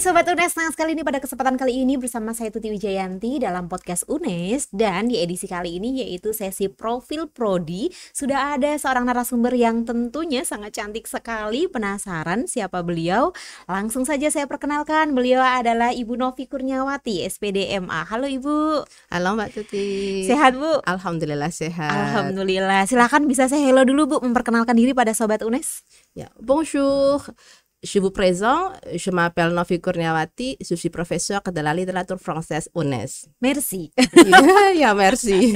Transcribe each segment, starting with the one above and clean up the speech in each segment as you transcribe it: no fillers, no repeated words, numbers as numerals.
Sobat UNES, senang sekali nih pada kesempatan kali ini bersama saya Tuti Wijayanti dalam podcast UNES. Dan di edisi kali ini yaitu sesi profil prodi. Sudah ada seorang narasumber yang tentunya sangat cantik sekali. Penasaran siapa beliau? Langsung saja saya perkenalkan, beliau adalah Ibu Novi Kurniawati, SPD MA. Halo Ibu. Halo Mbak Tuti. Sehat Bu? Alhamdulillah sehat. Alhamdulillah. Silakan bisa saya hello dulu Bu, memperkenalkan diri pada Sobat UNES. Ya, bonjour. Je vous présente, je m'appelle Novi Kurniawati, je suis professeur de la littérature française UNES. Merci. Ya, merci.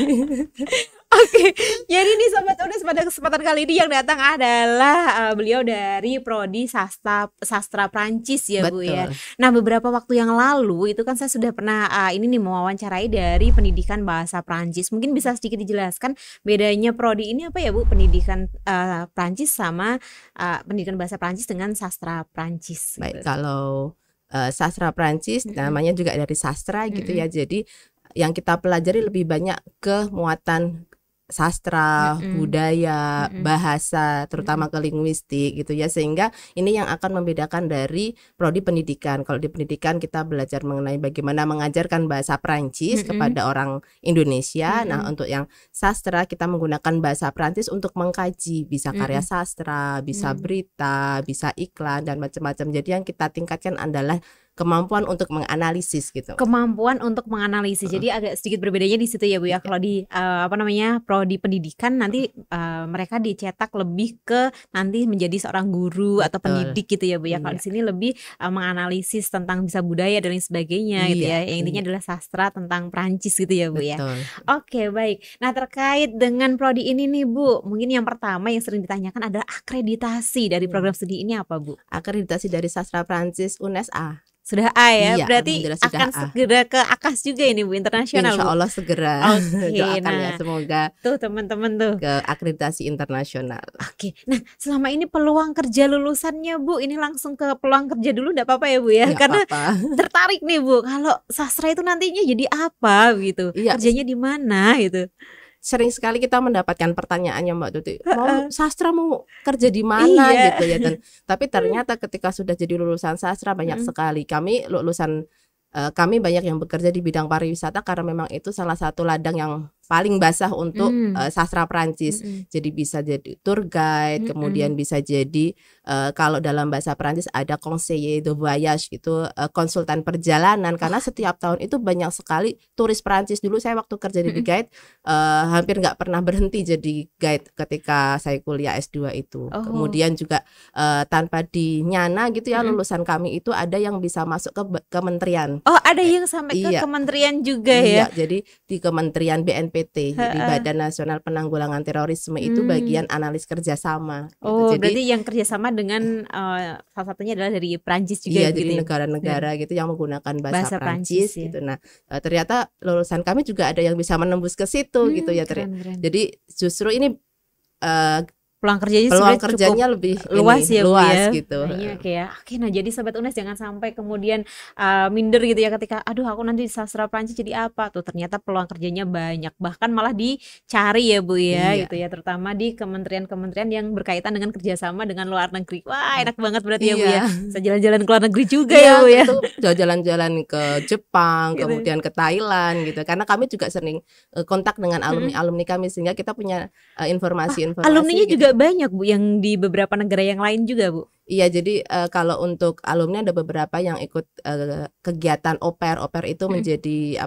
Oke, jadi nih Sobat UNES, pada kesempatan kali ini yang datang adalah beliau dari Prodi Sastra Prancis ya Bu ya. Nah beberapa waktu yang lalu itu kan saya sudah pernah ini nih mewawancarai dari pendidikan bahasa Prancis. Mungkin bisa sedikit dijelaskan bedanya Prodi ini apa ya Bu? Pendidikan Prancis sama pendidikan bahasa Prancis dengan sastra Prancis. Baik, kalau sastra Prancis namanya juga dari sastra gitu ya. Jadi yang kita pelajari lebih banyak ke muatan sastra, budaya, bahasa, terutama ke linguistik gitu ya, sehingga ini yang akan membedakan dari prodi pendidikan. Kalau di pendidikan kita belajar mengenai bagaimana mengajarkan bahasa Prancis kepada orang Indonesia. Nah, untuk yang sastra kita menggunakan bahasa Prancis untuk mengkaji, bisa karya sastra, bisa berita, bisa iklan dan macam-macam. Jadi yang kita tingkatkan adalah kemampuan untuk menganalisis gitu. Kemampuan untuk menganalisis. Jadi agak sedikit berbedanya di situ ya Bu ya. Kalau di prodi pendidikan nanti mereka dicetak lebih ke nanti menjadi seorang guru atau pendidik gitu ya Bu ya. Kalau di sini lebih menganalisis tentang bisa budaya dan lain sebagainya gitu ya. Yang intinya adalah sastra tentang Prancis gitu ya Bu ya. Oke, baik. Nah, terkait dengan prodi ini nih Bu, mungkin yang pertama yang sering ditanyakan adalah akreditasi dari program studi ini apa Bu? Akreditasi dari sastra Prancis UNES A. Sudah A ya, iya, berarti akan segera ke AKAS juga ini Bu, internasional. Insya Allah segera. Doakan ya, semoga tuh teman-teman tuh ke akreditasi internasional. Oke, nah selama ini peluang kerja lulusannya Bu, ini langsung ke peluang kerja dulu enggak apa-apa ya Bu ya? Karena tertarik nih Bu, kalau sastra itu nantinya jadi apa gitu, kerjanya di mana gitu. Sering sekali kita mendapatkan pertanyaannya Mbak Tuti, mau sastra mau kerja di mana gitu ya, dan tapi ternyata ketika sudah jadi lulusan sastra banyak sekali kami banyak yang bekerja di bidang pariwisata karena memang itu salah satu ladang yang paling basah untuk sastra Prancis. Jadi bisa jadi tour guide, kemudian bisa jadi kalau dalam bahasa Prancis ada conseiller de voyage gitu, konsultan perjalanan, karena setiap tahun itu banyak sekali turis Prancis. Dulu saya waktu kerja di guide hampir nggak pernah berhenti jadi guide ketika saya kuliah S2 itu. Kemudian juga tanpa dinyana gitu ya, lulusan kami itu ada yang bisa masuk ke kementerian. Oh, ada yang sampai ke kementerian juga ya? Jadi di Kementerian BNPT, jadi Badan Nasional Penanggulangan Terorisme itu bagian analis kerjasama. Gitu. Berarti yang kerjasama dengan salah satunya adalah dari Prancis juga. Iya, jadi negara-negara gitu yang menggunakan bahasa Prancis gitu. Nah, ternyata lulusan kami juga ada yang bisa menembus ke situ gitu ya. Keren. Jadi justru ini peluang kerjanya lebih luas ya Bu ya? gitu. Oke, nah jadi Sobat UNES jangan sampai kemudian minder gitu ya ketika aduh aku nanti di sastra Prancis jadi apa tuh, ternyata peluang kerjanya banyak, bahkan malah dicari ya Bu ya gitu ya, terutama di kementerian-kementerian yang berkaitan dengan kerjasama dengan luar negeri. Wah, enak banget berarti ya Bu ya, bisa jalan-jalan ke luar negeri juga ya Bu ya. Jalan-jalan ke Jepang, kemudian ke Thailand gitu, karena kami juga sering kontak dengan alumni kami sehingga kita punya informasi-informasi. Alumninya gitu. Juga banyak Bu yang di beberapa negara yang lain juga Bu. Iya, jadi kalau untuk alumni ada beberapa yang ikut kegiatan au pair itu menjadi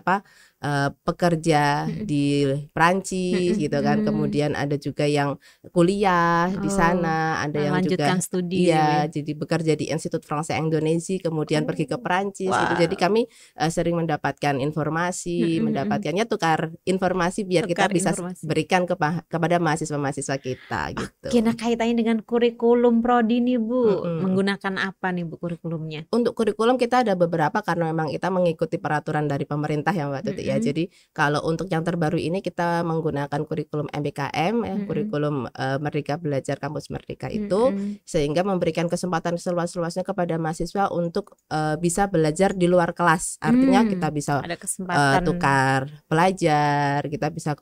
pekerja di Prancis gitu kan. Kemudian ada juga yang kuliah di sana, ada yang juga studi jadi bekerja di Institut Français Indonesia, kemudian pergi ke Prancis gitu. Jadi kami sering mendapatkan informasi, mendapatkannya tukar informasi biar kita bisa berikan kepada mahasiswa-mahasiswa kita gitu. Oke, nah kaitannya dengan kurikulum prodi nih Bu, menggunakan apa nih Bu kurikulumnya? Untuk kurikulum kita ada beberapa karena memang kita mengikuti peraturan dari pemerintah ya Mbak Tuti ya. Jadi kalau untuk yang terbaru ini kita menggunakan kurikulum MBKM ya, kurikulum Merdeka Belajar Kampus Merdeka itu, sehingga memberikan kesempatan seluas-luasnya kepada mahasiswa untuk bisa belajar di luar kelas. Artinya kita bisa ada kesempatan tukar pelajar, kita bisa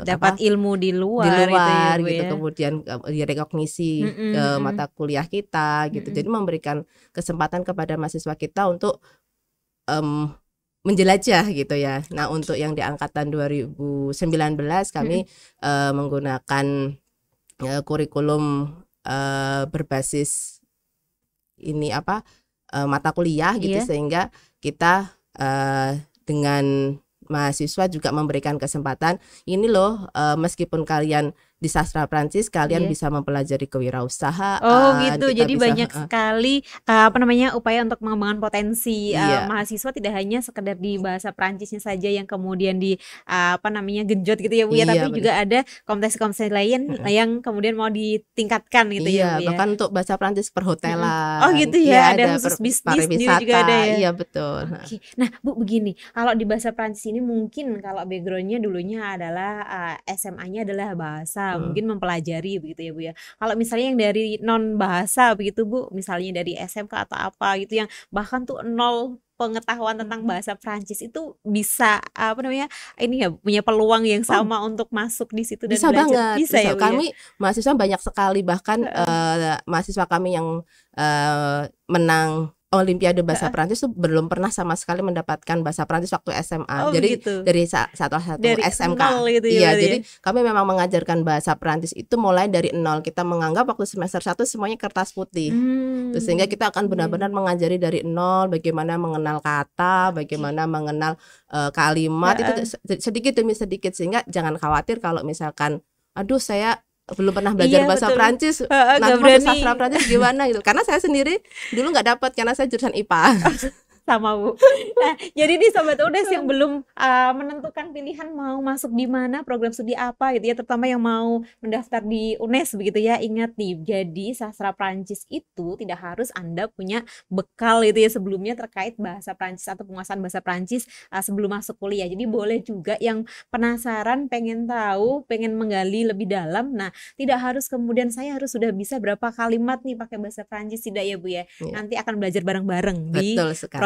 dapat ilmu di luar gitu, kemudian direkognisi ke mata kuliah kita gitu. Jadi memberikan kesempatan kepada mahasiswa kita untuk menjelajah gitu ya. Nah, untuk yang di angkatan 2019 kami menggunakan kurikulum berbasis ini mata kuliah gitu, sehingga kita dengan mahasiswa juga memberikan kesempatan ini loh, meskipun kalian di sastra Prancis kalian bisa mempelajari kewirausahaan. Oh gitu, jadi banyak sekali upaya untuk mengembangkan potensi mahasiswa, tidak hanya sekedar di bahasa Prancisnya saja yang kemudian di genjot gitu ya Bu ya, tapi juga ada kompetensi-kompetensi lain yang kemudian mau ditingkatkan gitu ya Bu ya. Bahkan untuk bahasa Prancis perhotelan. Oh gitu ya, ada khusus bisnis juga ada ya. Iya betul. Oke. Nah Bu, begini, kalau di bahasa Prancis ini mungkin kalau backgroundnya dulunya adalah SMA-nya adalah bahasa, mungkin mempelajari begitu ya Bu ya. Kalau misalnya yang dari non bahasa begitu Bu, misalnya dari SMK atau apa gitu yang bahkan tuh nol pengetahuan tentang bahasa Prancis, itu bisa ini ya punya peluang yang sama untuk masuk di situ dan bisa belajar. Banget. Bisa ya Bu kami mahasiswa banyak sekali, bahkan mahasiswa kami yang menang Olimpiade Bahasa Prancis itu belum pernah sama sekali mendapatkan bahasa Prancis waktu SMA. Jadi gitu. dari satu SMK. Gitu iya, jadi kami memang mengajarkan bahasa Prancis itu mulai dari nol. Kita menganggap waktu semester 1 semuanya kertas putih. Terus sehingga kita akan benar-benar mengajari dari nol, bagaimana mengenal kata, bagaimana mengenal kalimat, itu sedikit demi sedikit, sehingga jangan khawatir kalau misalkan aduh saya belum pernah belajar bahasa Prancis, nanti masuk sastra Prancis gimana gitu. Karena saya sendiri dulu nggak dapat, karena saya jurusan IPA. Sama Bu. Nah, jadi di Sobat UNES yang belum menentukan pilihan mau masuk di mana, program studi apa gitu ya, terutama yang mau mendaftar di UNES begitu ya, ingat nih, jadi sastra Prancis itu tidak harus Anda punya bekal itu ya sebelumnya terkait bahasa Prancis atau penguasaan bahasa Prancis sebelum masuk kuliah. Jadi boleh juga yang penasaran, pengen tahu, pengen menggali lebih dalam. Nah, tidak harus kemudian saya harus sudah bisa berapa kalimat nih pakai bahasa Prancis, tidak ya Bu ya. Nanti akan belajar bareng-bareng di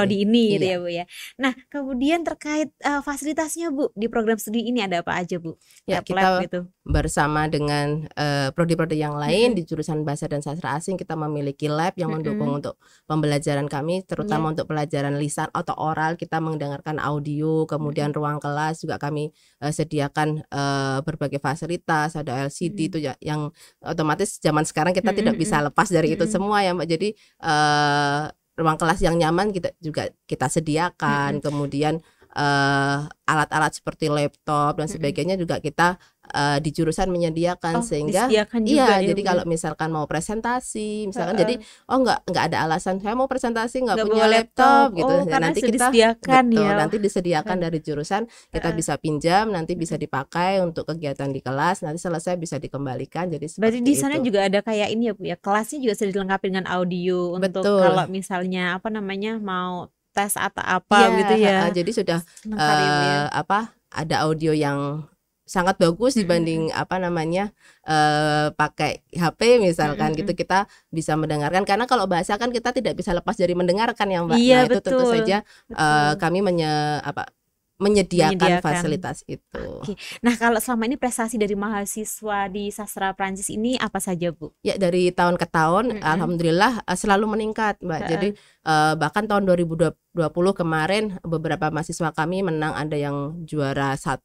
di ini gitu ya Bu ya. Nah, kemudian terkait fasilitasnya Bu, di program studi ini ada apa aja Bu? Ya, kita gitu bersama dengan prodi-prodi yang lain di jurusan bahasa dan sastra asing, kita memiliki lab yang mendukung untuk pembelajaran kami, terutama untuk pelajaran lisan atau oral. Kita mendengarkan audio, kemudian ruang kelas juga kami sediakan berbagai fasilitas, ada LCD itu yang otomatis zaman sekarang kita tidak bisa lepas dari itu semua ya Mbak. Jadi ruang kelas yang nyaman kita sediakan, kemudian alat-alat seperti laptop dan sebagainya juga kita di jurusan menyediakan, sehingga juga jadi kalau misalkan mau presentasi misalkan, jadi nggak ada alasan saya mau presentasi nggak punya laptop gitu. Nanti kita nanti disediakan dari jurusan, kita bisa pinjam, nanti bisa dipakai untuk kegiatan di kelas, nanti selesai bisa dikembalikan. Jadi berarti di sana juga ada kayak ini ya Bu ya, kelasnya juga sudah dilengkapi dengan audio untuk kalau misalnya mau tes atau apa gitu ya. Jadi sudah ada audio yang sangat bagus dibanding pakai HP misalkan gitu, kita bisa mendengarkan, karena kalau bahasa kan kita tidak bisa lepas dari mendengarkan ya Mbak. Iya, nah itu tentu saja kami menyediakan fasilitas itu. Oke. Nah, kalau selama ini prestasi dari mahasiswa di sastra Prancis ini apa saja Bu? Ya, dari tahun ke tahun alhamdulillah selalu meningkat Mbak. Jadi bahkan tahun 2020 kemarin beberapa mahasiswa kami menang, ada yang juara 1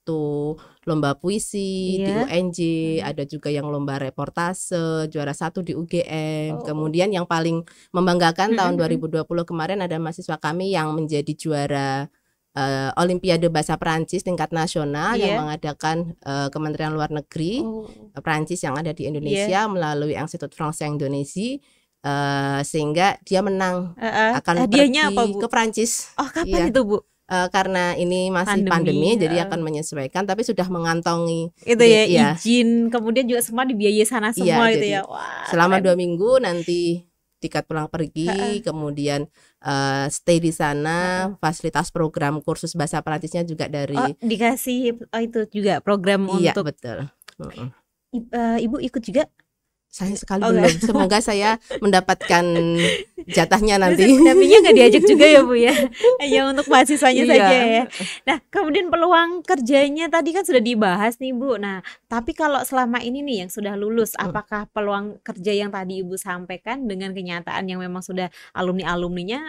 lomba puisi di UNJ, ada juga yang lomba reportase juara 1 di UGM. Kemudian yang paling membanggakan tahun 2020 kemarin ada mahasiswa kami yang menjadi juara Olimpiade Bahasa Prancis tingkat nasional yang mengadakan Kementerian Luar Negeri Prancis yang ada di Indonesia melalui Institut Français Indonesia, sehingga dia menang akan pergi ke Prancis. Oh, kapan itu Bu? Karena ini masih pandemi jadi akan menyesuaikan, tapi sudah mengantongi itu izin, kemudian juga semua dibiayai sana semua gitu ya. Wah, selama 2 minggu nanti tiket pulang pergi, kemudian stay di sana, fasilitas program kursus bahasa Perancisnya juga dari. Dikasih itu juga program Iya, untuk. betul. Ibu ikut juga? Sayang sekali belum. Semoga saya mendapatkan jatahnya nanti. Pendampingnya nggak diajak juga ya Bu ya? Hanya untuk mahasiswanya saja ya. Nah, kemudian peluang kerjanya tadi kan sudah dibahas nih Bu. Nah, tapi kalau selama ini nih yang sudah lulus, apakah peluang kerja yang tadi Ibu sampaikan dengan kenyataan yang memang sudah alumninya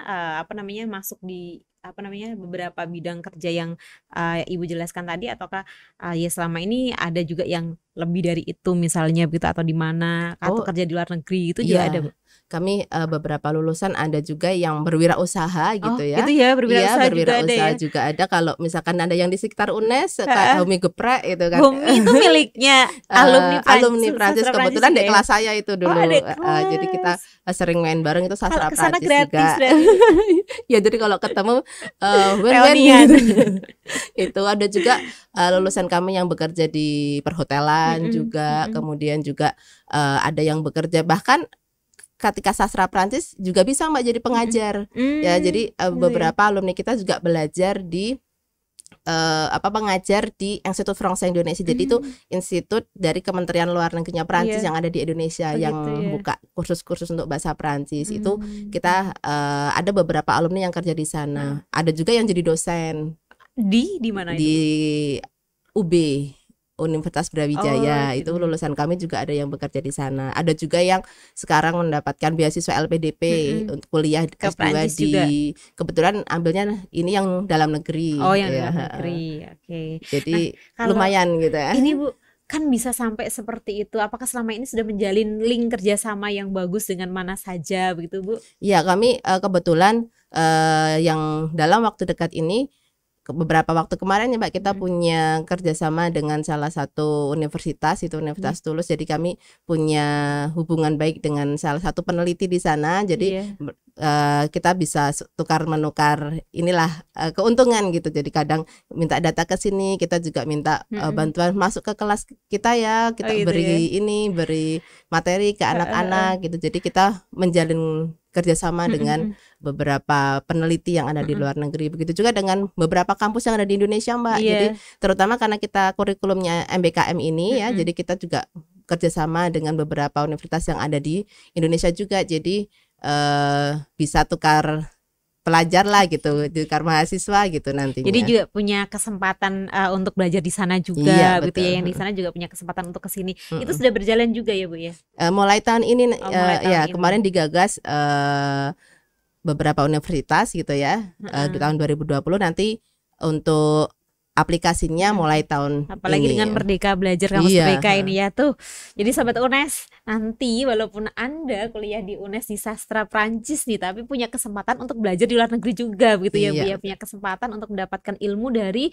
masuk di beberapa bidang kerja yang Ibu jelaskan tadi, ataukah ya selama ini ada juga yang lebih dari itu misalnya gitu, atau di mana atau kerja di luar negeri itu juga ada Bu? Kami beberapa lulusan ada juga yang berwirausaha gitu ya. Itu ya, berwirausaha juga ada. Kalau misalkan ada yang di sekitar UNES, Kak Humi Geprek itu kan. Humi itu miliknya alumni Prancis, kebetulan di kelas saya itu dulu. Jadi kita sering main bareng, itu sastra Prancis juga. Ya jadi kalau ketemu gitu. Itu ada juga lulusan kami yang bekerja di perhotelan juga, kemudian juga ada yang bekerja bahkan ketika sastra Prancis juga bisa Mbak jadi pengajar. Ya, jadi beberapa alumni kita juga belajar di pengajar di Institut Français Indonesia. Jadi itu institut dari Kementerian Luar Negerinya Prancis yang ada di Indonesia, yang buka kursus-kursus untuk bahasa Prancis. Itu kita ada beberapa alumni yang kerja di sana. Ada juga yang jadi dosen. Di mana itu? Di UB, Universitas Brawijaya. Itu lulusan kami juga ada yang bekerja di sana. Ada juga yang sekarang mendapatkan beasiswa LPDP untuk kuliah S2 di, kebetulan ambilnya ini yang dalam negeri. Yang dalam negeri. Oke. Jadi lumayan gitu ya. Ini Bu, kan bisa sampai seperti itu. Apakah selama ini sudah menjalin link kerjasama yang bagus dengan mana saja begitu Bu? Iya, kami kebetulan yang dalam waktu dekat ini, beberapa waktu kemarin ya Mbak, kita punya kerjasama dengan salah satu universitas, itu Universitas Toulouse. Jadi kami punya hubungan baik dengan salah satu peneliti di sana. Jadi kita bisa tukar menukar keuntungan gitu. Jadi kadang minta data ke sini, kita juga minta bantuan masuk ke kelas kita ya, kita beri materi ke anak-anak gitu. Jadi kita menjalin kerjasama dengan beberapa peneliti yang ada di luar negeri. Begitu juga dengan beberapa kampus yang ada di Indonesia Mbak. Jadi terutama karena kita kurikulumnya MBKM ini ya, jadi kita juga kerjasama dengan beberapa universitas yang ada di Indonesia juga. Jadi bisa tukar pelajar lah gitu, tukar mahasiswa gitu nantinya. Jadi juga punya kesempatan untuk belajar di sana juga, gitu ya. Yang di sana juga punya kesempatan untuk kesini. Itu sudah berjalan juga ya Bu ya? Mulai tahun ini kemarin digagas beberapa universitas gitu ya. Di tahun 2020 nanti untuk aplikasinya mulai tahun apalagi ini. Dengan Merdeka Belajar Kampus Merdeka ini ya tuh. Jadi Sobat UNES, nanti walaupun Anda kuliah di UNES di sastra Prancis nih, tapi punya kesempatan untuk belajar di luar negeri juga gitu ya Bu ya. Punya kesempatan untuk mendapatkan ilmu dari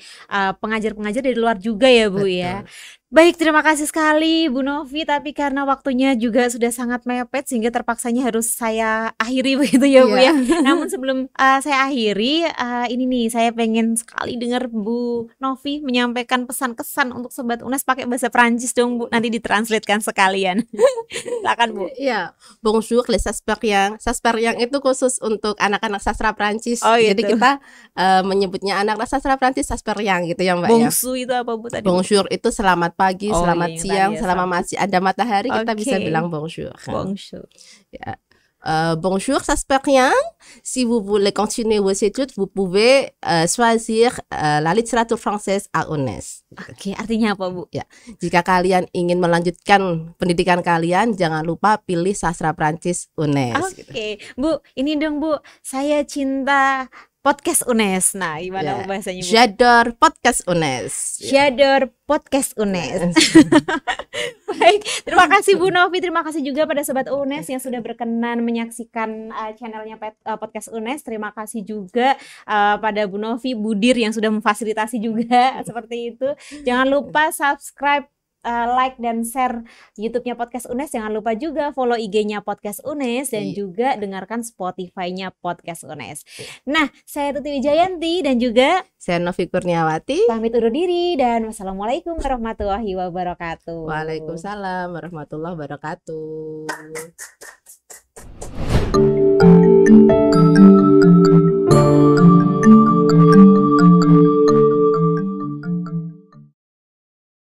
pengajar-pengajar dari luar juga ya Bu ya. Baik, terima kasih sekali Bu Novi, tapi karena waktunya juga sudah sangat mepet sehingga terpaksanya harus saya akhiri begitu ya Bu ya. Namun sebelum saya akhiri, ini nih saya pengen sekali dengar Bu Novi menyampaikan pesan-kesan untuk Sobat UNES pakai bahasa Prancis dong Bu, nanti ditranslatekan sekalian. Silakan Bu. Iya, bonjour les sasperiens. Sasperiens itu khusus untuk anak-anak sastra Prancis. Jadi kita menyebutnya anak-anak sastra Prancis sasperiens gitu ya Mbak. Bonjour itu apa Bu tadi? Bonjour itu selamat pagi, selamat siang, selama masih ada matahari kita bisa bilang bonjour. Bonjour. Ya. Bonjour, sasperiens. Si vous voulez continuer vos études, vous pouvez choisir la littérature française à UNES. Oke, artinya apa Bu? Ya, jika kalian ingin melanjutkan pendidikan kalian, jangan lupa pilih sastra Prancis UNES. Oke, Bu, ini dong Bu, saya cinta podcast UNES. Nah, gimana bahasanya Bu? J'adore podcast UNES. J'adore podcast UNES. Baik, terima kasih Bu Novi, terima kasih juga pada Sobat UNES yang sudah berkenan menyaksikan channelnya podcast UNES. Terima kasih juga pada Bu Novi, Budir yang sudah memfasilitasi juga seperti itu. Jangan lupa subscribe, like dan share YouTube-nya Podcast UNES. Jangan lupa juga follow IG-nya Podcast UNES dan juga dengarkan Spotify-nya Podcast UNES. Nah, saya Tuti Wijayanti dan juga saya Novi Kurniawati. Pamit undur diri dan wassalamualaikum warahmatullahi wabarakatuh. Waalaikumsalam warahmatullahi wabarakatuh.